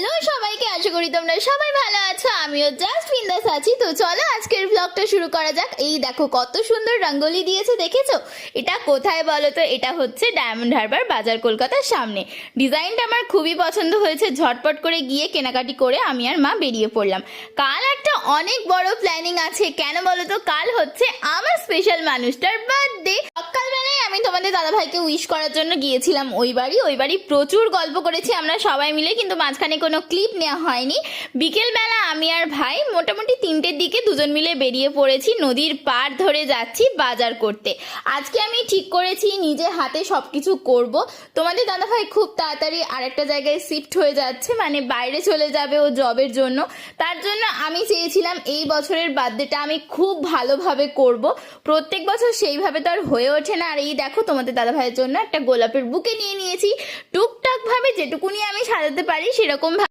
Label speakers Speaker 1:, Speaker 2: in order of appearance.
Speaker 1: Hello সবাইকে, আশা করি তোমরা সবাই ভালো আছো। আমিও জাস্ট বিন্দাস আছি। তো চলো আজকের ব্লগটা শুরু করা যাক। এই দেখো কত সুন্দর রঙ্গোলি দিয়েছে, দেখেছো? এটা কোথায় বলো তো? এটা হচ্ছে ডায়মন্ড হারবার বাজার, কলকাতার সামনে। ডিজাইনটা আমার খুবই পছন্দ হয়েছে। ঝটপট করে গিয়ে কেনাকাটি করে আমি আর মা বেরিয়ে পড়লাম। কাল একটা অনেক বড় প্ল্যানিং আছে। কেন বলো তো? কাল হচ্ছে আমার স্পেশাল মানুষটার বার্থডে। সকালবেলায় আমি তোমাদের দাদাভাইকে উইশ করার জন্য গিয়েছিলাম ওই বাড়ি প্রচুর গল্প করেছি আমরা সবাই মিলে, কিন্তু মাঝখানে কোনো ক্লিপ নেওয়া হয়নি। বিকেলবেলা আমি আর ভাই মোটামুটি 3টের দিকে দুজন মিলে বেরিয়ে পড়েছি। নদীর পাড় ধরে যাচ্ছি বাজার করতে। আজকে আমি ঠিক করেছি নিজে হাতে সবকিছু করব। তোমাদের দাদাভাই খুব তাড়াতাড়ি আরেকটা জায়গায় শিফট হয়ে যাচ্ছে, মানে বাইরে চলে যাবে ও জবের জন্য। তার জন্য আমি চেয়েছিলাম এই বছরের বার্থডেটা আমি খুব ভালোভাবে করব। প্রত্যেক বছর সেইভাবে তো আর হয়ে ওঠে না। আর এই দেখো তোমাদের দাদাভাইয়ের জন্য একটা গোলাপের বুকে নিয়ে নিয়েছি। টুকটাক ভাবে যেটুকুনি আমি সাজাতে পারি সেরকম